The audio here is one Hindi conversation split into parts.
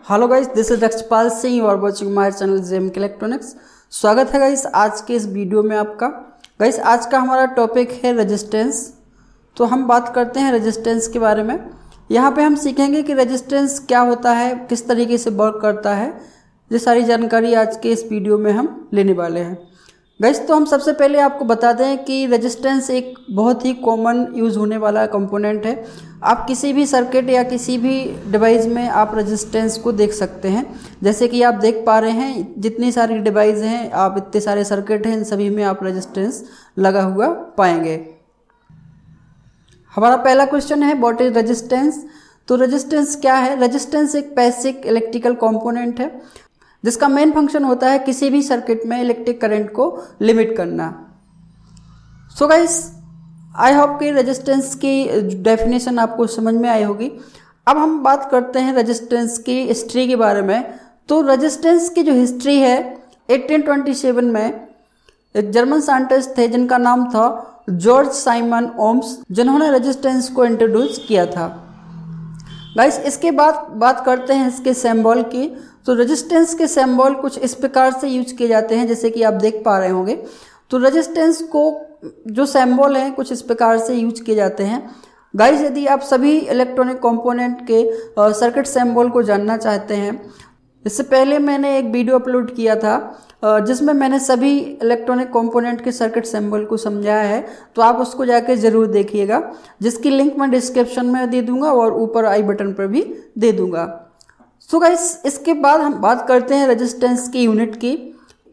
Hello guys, this is Rakshpal Singh और watching my channel JMK electronics. स्वागत है गाइस आज के इस वीडियो में आपका। गाइस आज का हमारा टॉपिक है रेजिस्टेंस। तो हम बात करते हैं रेजिस्टेंस के बारे में। यहाँ पे हम सीखेंगे कि रेजिस्टेंस क्या होता है, किस तरीके से वर्क करता है। ये सारी जानकारी आज के इस वीडियो में हम लेने वाले हैं गाइस। तो हम सबसे पहले आपको बता दें कि रेजिस्टेंस एक बहुत ही कॉमन यूज़ होने वाला कंपोनेंट है। आप किसी भी सर्किट या किसी भी डिवाइस में आप रेजिस्टेंस को देख सकते हैं। जैसे कि आप देख पा रहे हैं, जितनी सारी डिवाइस हैं, आप इतने सारे सर्किट हैं, इन सभी में आप रेजिस्टेंस लगा हुआ पाएंगे। हमारा पहला क्वेश्चन है व्हाट इज रेजिस्टेंस। तो रेजिस्टेंस क्या है? रेजिस्टेंस एक बेसिक इलेक्ट्रिकल कंपोनेंट है जिसका मेन फंक्शन होता है किसी भी सर्किट में इलेक्ट्रिक करंट को लिमिट करना। सो गाइस, आई होप कि रेजिस्टेंस की डेफिनेशन आपको समझ में आई होगी। अब हम बात करते हैं रेजिस्टेंस की हिस्ट्री के बारे में। तो रेजिस्टेंस की जो हिस्ट्री है, 1827 में एक जर्मन साइंटिस्ट थे जिनका नाम था जॉर्ज साइमन ओम्स, जिन्होंने रेजिस्टेंस को इंट्रोड्यूस किया था। गाइस इसके बाद बात करते हैं इसके सिंबल की। तो रेजिस्टेंस के सिंबल कुछ इस प्रकार से यूज किए जाते हैं, जैसे कि आप देख पा रहे होंगे। तो रेजिस्टेंस को जो सिंबल हैं कुछ इस प्रकार से यूज किए जाते हैं। गाइस यदि आप सभी इलेक्ट्रॉनिक कंपोनेंट के सर्किट सिंबल को जानना चाहते हैं, इससे पहले मैंने एक वीडियो अपलोड किया था जिसमें मैंने सभी इलेक्ट्रॉनिक कंपोनेंट के सर्किट सिंबल को समझाया है। तो आप उसको जाके ज़रूर देखिएगा, जिसकी लिंक मैं डिस्क्रिप्शन में दे दूंगा और ऊपर आई बटन पर भी दे दूंगा। सो गाइस इसके बाद हम बात करते हैं रेजिस्टेंस की यूनिट की।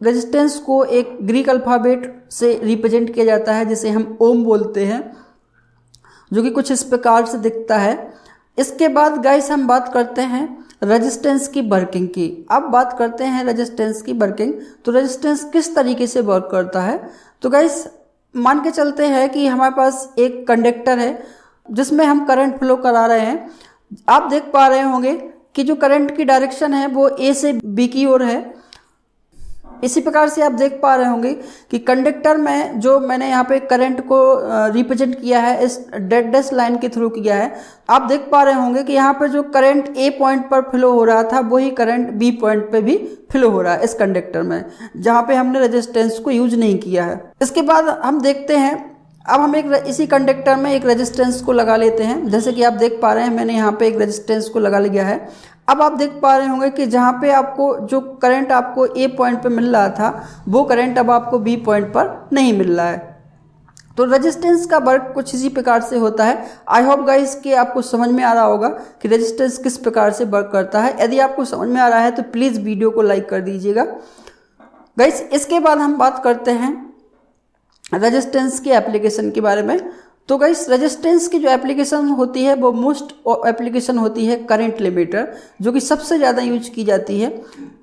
रेजिस्टेंस को एक ग्रीक अल्फ़ाबेट से रिप्रेजेंट किया जाता है जिसे हम ओम बोलते हैं, जो कि कुछ इस प्रकार से दिखता है। इसके बाद गाइस हम बात करते हैं रेजिस्टेंस की वर्किंग की। अब बात करते हैं रेजिस्टेंस की वर्किंग। तो रेजिस्टेंस किस तरीके से वर्क करता है? तो गाइस मान के चलते हैं कि हमारे पास एक कंडक्टर है जिसमें हम करंट फ्लो करा रहे हैं। आप देख पा रहे होंगे कि जो करंट की डायरेक्शन है वो ए से बी की ओर है। इसी प्रकार से आप देख पा रहे होंगे कि कंडक्टर में जो मैंने यहाँ पे करंट को रिप्रेजेंट किया है इस डैश लाइन के थ्रू किया है। आप देख पा रहे होंगे कि यहाँ पर जो करंट ए पॉइंट पर फ्लो हो रहा था वही करंट बी पॉइंट पे भी फ्लो हो रहा है इस कंडक्टर में, जहाँ पे हमने रेजिस्टेंस को यूज नहीं किया है। इसके बाद हम देखते हैं, अब हम इसी कंडक्टर में एक रेजिस्टेंस को लगा लेते हैं। जैसे कि आप देख पा रहे हैं मैंने यहाँ पे एक रेजिस्टेंस को लगा लिया है। अब आप देख पा रहे होंगे कि जहाँ पे आपको जो करंट आपको ए पॉइंट पे मिल रहा था वो करंट अब आपको बी पॉइंट पर नहीं मिल रहा है। तो रेजिस्टेंस का वर्क कुछ इसी प्रकार से होता है। आई होप गाइस कि आपको समझ में आ रहा होगा कि रेजिस्टेंस किस प्रकार से वर्क करता है। यदि आपको समझ में आ रहा है तो प्लीज़ वीडियो को लाइक कर दीजिएगा गाइस। इसके बाद हम बात करते हैं रेजिस्टेंस के एप्लीकेशन के बारे में। तो गाइस रेजिस्टेंस की जो एप्लीकेशन होती है वो मोस्ट एप्लीकेशन होती है करंट लिमिटर, जो कि सबसे ज़्यादा यूज की जाती है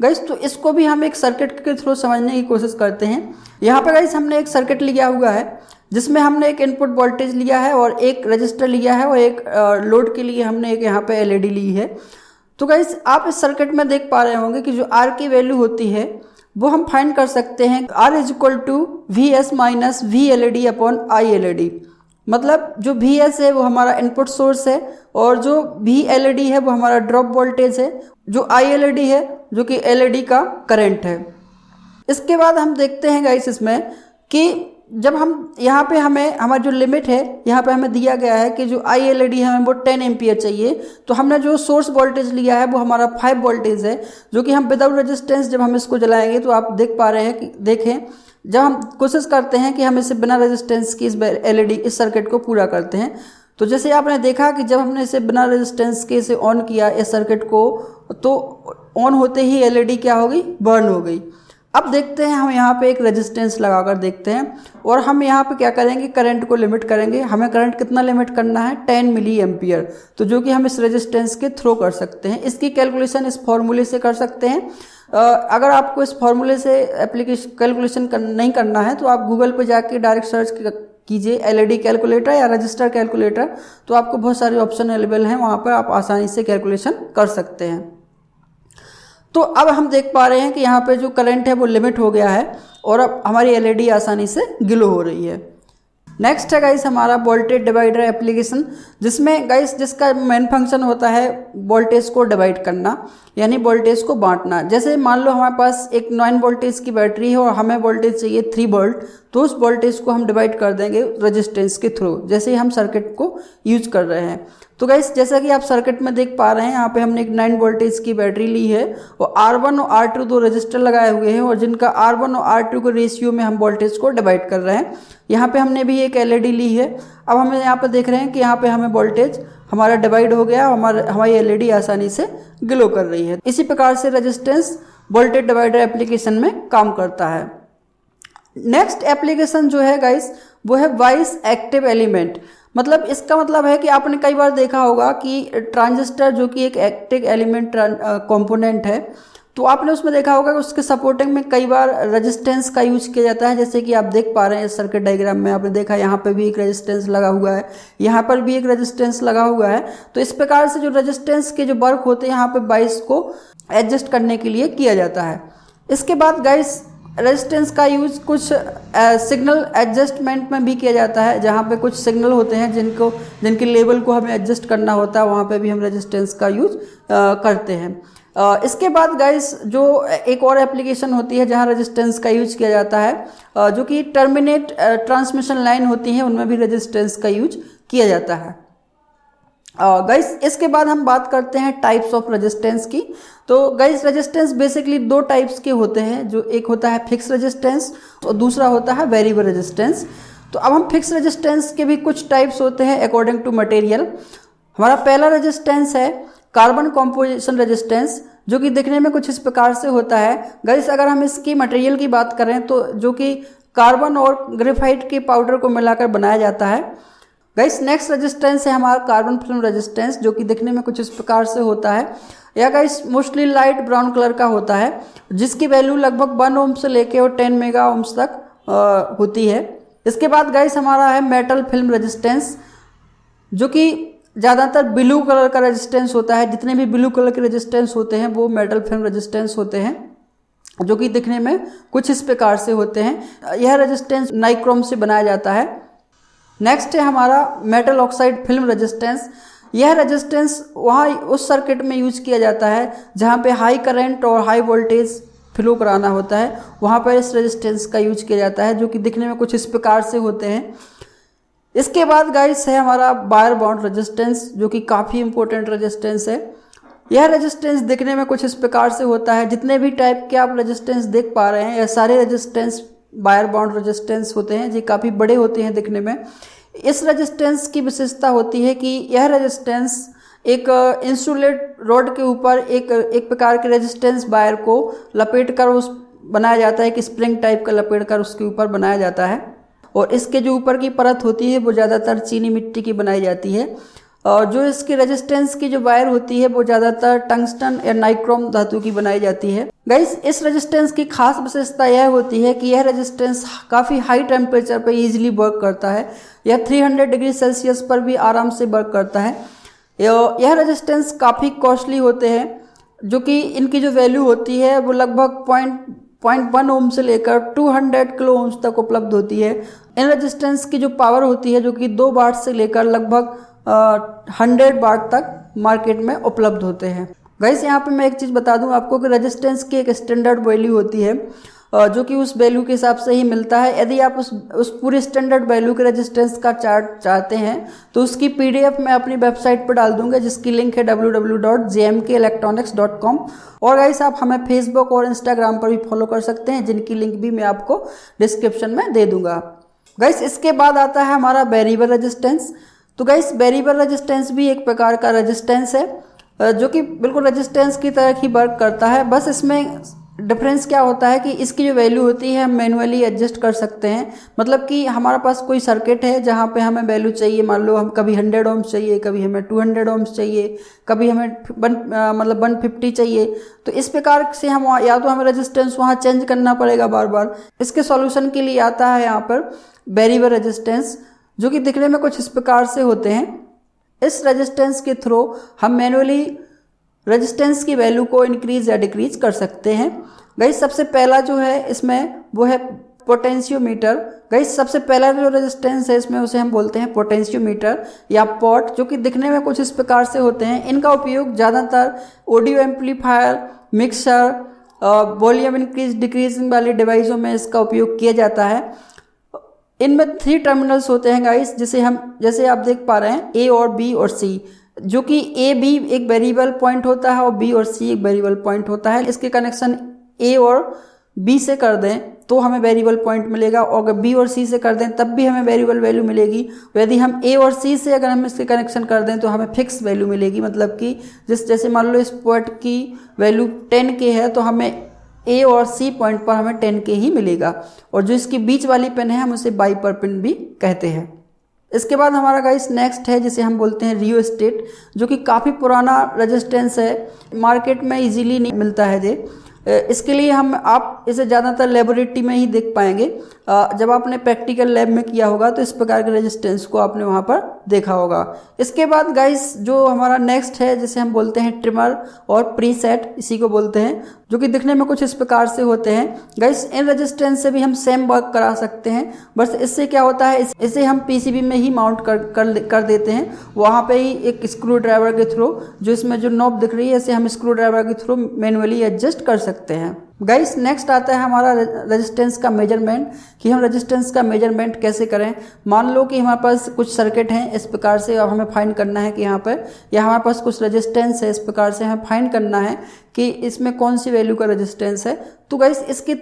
गाइस। तो इसको भी हम एक सर्किट के थ्रू समझने की कोशिश करते हैं। यहाँ पे गाइस हमने एक सर्किट लिया हुआ है जिसमें हमने एक इनपुट वोल्टेज लिया है और एक रजिस्टर लिया है और एक लोड के लिए हमने एक यहाँ पे एलईडी ली है। तो गाइस आप इस सर्किट में देख पा रहे होंगे कि जो आर की वैल्यू होती है वो हम फाइंड कर सकते हैं R is equal to v s minus v l e d upon i l e d. मतलब जो वी एस है वो हमारा इनपुट सोर्स है और जो वी एल ई डी है वो हमारा ड्रॉप वोल्टेज है, जो आई एल ई डी है जो कि एल ई डी का करंट है। इसके बाद हम देखते हैं गाइस इसमें कि जब हम यहाँ पे हमें हमारा जो लिमिट है यहाँ पे हमें दिया गया है कि जो आई एल ई डी है हमें वो 10 एम्पियर चाहिए। तो हमने जो सोर्स वोल्टेज लिया है वो हमारा 5 वोल्टेज है, जो कि हम विदाउट रेजिस्टेंस जब हम इसको जलाएंगे तो आप देख पा रहे हैं कि देखें जब हम कोशिश करते हैं कि हम इसे बिना रेजिस्टेंस की इस एलईडी इस सर्किट को पूरा करते हैं। तो जैसे आपने देखा कि जब हमने इसे बिना रेजिस्टेंस के इसे ऑन किया इस सर्किट को, तो ऑन होते ही एलईडी क्या हो गई? बर्न हो गई। अब देखते हैं हम यहाँ पे एक रेजिस्टेंस लगाकर देखते हैं और हम यहाँ पे क्या करेंगे, करंट को लिमिट करेंगे। हमें करंट कितना लिमिट करना है? 10 मिली एम्पियर, तो जो कि हम इस रेजिस्टेंस के थ्रू कर सकते हैं। इसकी कैलकुलेशन इस फॉर्मूले से कर सकते हैं। अगर आपको इस फॉर्मूले से कैलकुलेशन नहीं करना है तो आप गूगल पे जाके डायरेक्ट सर्च कीजिए एलईडी कैलकुलेटर या रजिस्टर कैलकुलेटर, तो आपको बहुत सारे ऑप्शन अवेलेबल हैं, वहाँ पर आप आसानी से कैलकुलेशन कर सकते हैं। तो अब हम देख पा रहे हैं कि यहाँ पे जो करंट है वो लिमिट हो गया है और अब हमारी एलईडी आसानी से ग्लो हो रही है। नेक्स्ट है गाइस हमारा वोल्टेज डिवाइडर एप्लीकेशन, जिसमें गाइस जिसका मेन फंक्शन होता है वोल्टेज को डिवाइड करना, यानी वोल्टेज को बांटना। जैसे मान लो हमारे पास एक 9 वोल्टेज की बैटरी है और हमें वोल्टेज चाहिए 3 वोल्ट, तो उस वोल्टेज को हम डिवाइड कर देंगे रेजिस्टेंस के थ्रू, जैसे ही हम सर्किट को यूज कर रहे हैं। तो गाइस जैसा कि आप सर्किट में देख पा रहे हैं, यहाँ पे हमने एक 9 वोल्टेज की बैटरी ली है और R1 और R2 दो रजिस्टर लगाए हुए हैं और जिनका R1 और R2 के रेशियो में हम वोल्टेज को डिवाइड कर रहे हैं। यहाँ पे हमने भी एक LED ली है। अब हमें यहाँ पे देख रहे हैं कि यहाँ पे हमें वोल्टेज हमारा डिवाइड हो गया, हमारी LED आसानी से ग्लो कर रही है। इसी प्रकार से रेजिस्टेंस वोल्टेज डिवाइडर एप्लीकेशन में काम करता है। नेक्स्ट एप्लीकेशन जो है गाइस वो है वॉइस एक्टिव एलिमेंट। मतलब इसका मतलब है कि आपने कई बार देखा होगा कि ट्रांजिस्टर जो कि एक एक्टिव एलिमेंट कंपोनेंट है, तो आपने उसमें देखा होगा कि उसके सपोर्टिंग में कई बार रेजिस्टेंस का यूज किया जाता है। जैसे कि आप देख पा रहे हैं इस सर्किट डायग्राम में, आपने देखा यहाँ पे भी एक रेजिस्टेंस लगा हुआ है, यहाँ पर भी एक रेजिस्टेंस लगा हुआ है। तो इस प्रकार से जो रेजिस्टेंस के जो वर्क होते हैं यहाँ पे वॉइस को एडजस्ट करने के लिए किया जाता है। इसके बाद गाइस रेजिस्टेंस का यूज कुछ सिग्नल एडजस्टमेंट में भी किया जाता है, जहाँ पे कुछ सिग्नल होते हैं जिनके लेवल को हमें एडजस्ट करना होता है, वहाँ पे भी हम रेजिस्टेंस का यूज करते हैं। इसके बाद गाइस जो एक और एप्लीकेशन होती है जहाँ रेजिस्टेंस का यूज किया जाता है, जो कि टर्मिनेट ट्रांसमिशन लाइन होती है, उनमें भी रेजिस्टेंस का यूज किया जाता है। गाइस इसके बाद हम बात करते हैं टाइप्स ऑफ रेजिस्टेंस की। तो गाइस रेजिस्टेंस बेसिकली 2 टाइप्स के होते हैं, जो एक होता है फिक्स रेजिस्टेंस और दूसरा होता है वेरिएबल रेजिस्टेंस। तो अब हम फिक्स रेजिस्टेंस के भी कुछ टाइप्स होते हैं अकॉर्डिंग टू मटेरियल। हमारा पहला रेजिस्टेंस है कार्बन कॉम्पोजिशन रेजिस्टेंस, जो कि दिखने में कुछ इस प्रकार से होता है। गाइस अगर हम इसकी मटेरियल की बात करें तो जो कि कार्बन और ग्रेफाइट के पाउडर को मिलाकर बनाया जाता है। गाइस नेक्स्ट रेजिस्टेंस है हमारा कार्बन फिल्म रेजिस्टेंस, जो कि दिखने में कुछ इस प्रकार से होता है। यह guys mostly light brown colour का होता है, जिसकी वैल्यू लगभग 1 ओम से लेके और 10 मेगा ओम्स तक होती है। इसके बाद गाइस हमारा है मेटल फिल्म रेजिस्टेंस, जो कि ज़्यादातर ब्लू कलर का रेजिस्टेंस होता है। जितने भी ब्लू कलर के रेजिस्टेंस होते हैं वो मेटल फिल्म रेजिस्टेंस होते हैं, जो कि दिखने में कुछ इस प्रकार से होते हैं। यह रेजिस्टेंस नाइक्रोम से बनाया जाता है। नेक्स्ट है हमारा मेटल ऑक्साइड फिल्म रेजिस्टेंस। यह रेजिस्टेंस वहाँ उस सर्किट में यूज किया जाता है जहाँ पे हाई करंट और हाई वोल्टेज फ्लो कराना होता है, वहाँ पर इस रेजिस्टेंस का यूज किया जाता है, जो कि दिखने में कुछ इस प्रकार से होते हैं। इसके बाद गाइस है हमारा वायर बाउंड रेजिस्टेंस, जो कि काफ़ी इंपॉर्टेंट रेजिस्टेंस है। यह रेजिस्टेंस दिखने में कुछ इस प्रकार से होता है। जितने भी टाइप के आप रेजिस्टेंस देख पा रहे हैं, यह सारे रेजिस्टेंस वायर बाउंड रेजिस्टेंस होते हैं, जो काफ़ी बड़े होते हैं दिखने में। इस रेजिस्टेंस की विशेषता होती है कि यह रेजिस्टेंस एक इंसुलेट रॉड के ऊपर एक प्रकार के रेजिस्टेंस वायर को लपेट कर उस बनाया जाता है, एक स्प्रिंग टाइप का लपेट कर उसके ऊपर बनाया जाता है। और इसके जो ऊपर की परत होती है वो ज़्यादातर चीनी मिट्टी की बनाई जाती है। और जो इसकी रेजिस्टेंस की जो वायर होती है वो ज़्यादातर टंगस्टन या नाइक्रोम धातु की बनाई जाती है। गाइस इस रेजिस्टेंस की खास विशेषता यह होती है कि यह रेजिस्टेंस काफ़ी हाई टेम्परेचर पर ईजिली वर्क करता है। यह 300 डिग्री सेल्सियस पर भी आराम से वर्क करता है। यह रेजिस्टेंस काफ़ी कॉस्टली होते हैं, जो कि इनकी जो वैल्यू होती है वो लगभग 0.1 ओम से लेकर 200 किलो ओम्स तक उपलब्ध होती है। इन रेजिस्टेंस की जो पावर होती है, जो कि 2 वाट से लेकर लगभग 100 वाट तक मार्केट में उपलब्ध होते हैं। गाइस यहाँ पे मैं एक चीज़ बता दूं आपको कि रेजिस्टेंस की एक स्टैंडर्ड वैल्यू होती है, जो कि उस वैल्यू के हिसाब से ही मिलता है। यदि आप उस पूरे स्टैंडर्ड वैल्यू के रेजिस्टेंस का चार्ट चाहते हैं तो उसकी PDF मैं अपनी वेबसाइट पर डाल दूंगा, जिसकी लिंक है www.jmkelectronics.com। और गाइस आप हमें फेसबुक और इंस्टाग्राम पर भी फॉलो कर सकते हैं, जिनकी लिंक भी मैं आपको डिस्क्रिप्शन में दे दूंगा। गाइस इसके बाद आता है हमारा वेरिएबल रेजिस्टेंस। तो गाइस वेरिएबल रेजिस्टेंस भी एक प्रकार का रेजिस्टेंस है, जो कि बिल्कुल रेजिस्टेंस की तरह ही वर्क करता है। बस इसमें डिफरेंस क्या होता है कि इसकी जो वैल्यू होती है हम मैनुअली एडजस्ट कर सकते हैं। मतलब कि हमारे पास कोई सर्किट है जहाँ पे हमें वैल्यू चाहिए, मान लो हम कभी 100 ओम्स चाहिए, कभी हमें 200 ओम्स चाहिए, कभी हमें 150 चाहिए। तो इस प्रकार से हम या तो हमें रेजिस्टेंस वहाँ चेंज करना पड़ेगा बार बार। इसके सॉल्यूशन के लिए आता है यहाँ पर वेरिएबल रेजिस्टेंस, जो कि दिखने में कुछ इस प्रकार से होते हैं। इस रेजिस्टेंस के थ्रू हम मैनुअली रेजिस्टेंस की वैल्यू को इंक्रीज या डिक्रीज कर सकते हैं। गाइस सबसे पहला जो है इसमें वो है पोटेंशियोमीटर, गाइस सबसे पहला जो रेजिस्टेंस है इसमें उसे हम बोलते हैं पोटेंशियोमीटर या पॉट, जो कि दिखने में कुछ इस प्रकार से होते हैं। इनका उपयोग ज़्यादातर audio amplifier, mixer, volume increase decreasing वाली डिवाइसों में इसका उपयोग किया जाता है। इनमें 3 टर्मिनल्स होते हैं गाइस, जैसे आप देख पा रहे हैं, ए और बी और सी, जो कि ए बी एक वेरिएबल पॉइंट होता है और बी और सी एक वेरिएबल पॉइंट होता है। इसके कनेक्शन ए और बी से कर दें तो हमें वेरिएबल पॉइंट मिलेगा, और अगर बी और सी से कर दें तब भी हमें वेरिएबल वैल्यू मिलेगी। यदि हम ए और सी से अगर हम इसके कनेक्शन कर दें तो हमें फिक्स वैल्यू मिलेगी, मतलब कि जैसे मान लो इस पॉइंट की वैल्यू 10K है तो हमें ए और सी पॉइंट पर हमें 10K ही मिलेगा, और जो इसकी बीच वाली पिन है हम उसे बाइपर पिन भी कहते हैं। इसके बाद हमारा गाइस नेक्स्ट है जिसे हम बोलते हैं रियोस्टेट, जो कि काफ़ी पुराना रेजिस्टेंस है, मार्केट में इजीली नहीं मिलता है ये। इसके लिए आप इसे ज़्यादातर लेबोरेटरी में ही देख पाएंगे। जब आपने प्रैक्टिकल लैब में किया होगा तो इस प्रकार के रेजिस्टेंस को आपने वहाँ पर देखा होगा। इसके बाद गाइस जो हमारा नेक्स्ट है जिसे हम बोलते हैं ट्रिमर और प्रीसेट, इसी को बोलते हैं, जो कि दिखने में कुछ इस प्रकार से होते हैं। गाइस इन रेजिस्टेंस से भी हम सेम वर्क करा सकते हैं, बस इससे क्या होता है, इसे हम पीसीबी में ही माउंट कर देते हैं, वहाँ पे ही एक स्क्रू ड्राइवर के थ्रू, जो इसमें जो नॉब दिख रही है इसे हम स्क्रू ड्राइवर के थ्रू मैनुअली एडजस्ट कर सकते हैं। गाइस नेक्स्ट आता है हमारा रेजिस्टेंस का मेजरमेंट, कि हम रेजिस्टेंस का मेजरमेंट कैसे करें। मान लो कि हमारे पास कुछ सर्किट हैं इस प्रकार से, अब हमें फाइंड करना है कि यहाँ पर, या हमारे पास कुछ रेजिस्टेंस है इस प्रकार से, हमें फाइंड करना है कि इसमें कौन सी वैल्यू का रेजिस्टेंस है। तो गाइस इसके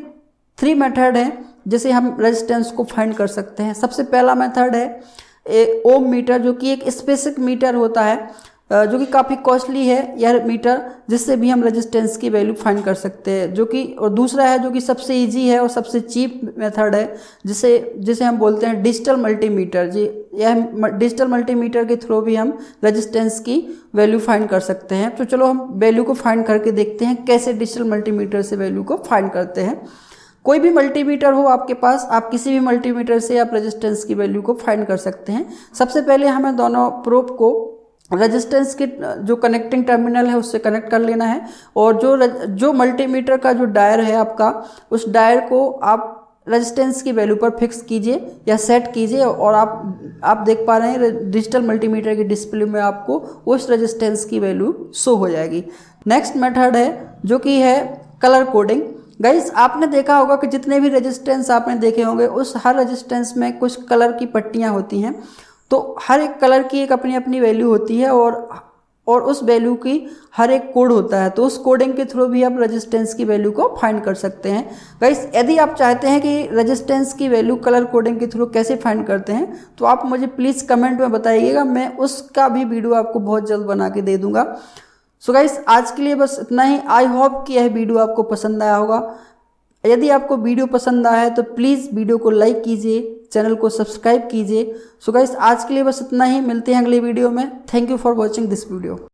3 मेथड हैं जिसे हम रेजिस्टेंस को फाइंड कर सकते हैं। सबसे पहला मेथड है ओम मीटर, जो कि एक स्पेसिफिक मीटर होता है, जो कि काफ़ी कॉस्टली है यह मीटर, जिससे भी हम रेजिस्टेंस की वैल्यू फाइंड कर सकते हैं, जो कि, और दूसरा है जो कि सबसे इजी है और सबसे चीप मेथड है, जिसे हम बोलते हैं डिजिटल मल्टीमीटर। जी, यह डिजिटल मल्टीमीटर के थ्रू भी हम रेजिस्टेंस की वैल्यू फाइंड कर सकते हैं। तो चलो हम वैल्यू को फाइंड करके देखते हैं कैसे डिजिटल मल्टीमीटर से वैल्यू को फाइंड करते हैं। कोई भी मल्टीमीटर हो आपके पास, आप किसी भी मल्टीमीटर से आप रेजिस्टेंस की वैल्यू को फाइंड कर सकते हैं। सबसे पहले हमें दोनों प्रोब को रेजिस्टेंस के जो कनेक्टिंग टर्मिनल है उससे कनेक्ट कर लेना है, और जो मल्टीमीटर का जो डायर है आपका, उस डायर को आप रेजिस्टेंस की वैल्यू पर फिक्स कीजिए या सेट कीजिए, और आप देख पा रहे हैं डिजिटल मल्टीमीटर के डिस्प्ले में आपको उस रेजिस्टेंस की वैल्यू शो हो जाएगी। नेक्स्ट मेथड है जो कि है कलर कोडिंग। गाइस आपने देखा होगा कि जितने भी रेजिस्टेंस आपने देखे होंगे उस हर रेजिस्टेंस में कुछ कलर की पट्टियाँ होती हैं, तो हर एक कलर की एक अपनी अपनी वैल्यू होती है, और उस वैल्यू की हर एक कोड होता है, तो उस कोडिंग के थ्रू भी आप रेजिस्टेंस की वैल्यू को फाइंड कर सकते हैं। गाइस यदि आप चाहते हैं कि रेजिस्टेंस की वैल्यू कलर कोडिंग के थ्रू कैसे फाइंड करते हैं तो आप मुझे प्लीज़ कमेंट में बताइएगा, मैं उसका भी वीडियो आपको बहुत जल्द बना के दे दूँगा। सो गाइस आज के लिए बस इतना ही। आई होप कि यह वीडियो आपको पसंद आया होगा। यदि आपको वीडियो पसंद आया है तो प्लीज़ वीडियो को लाइक कीजिए, चैनल को सब्सक्राइब कीजिए। सो गाइस आज के लिए बस इतना ही, मिलते हैं अगले वीडियो में। Thank you for watching this video.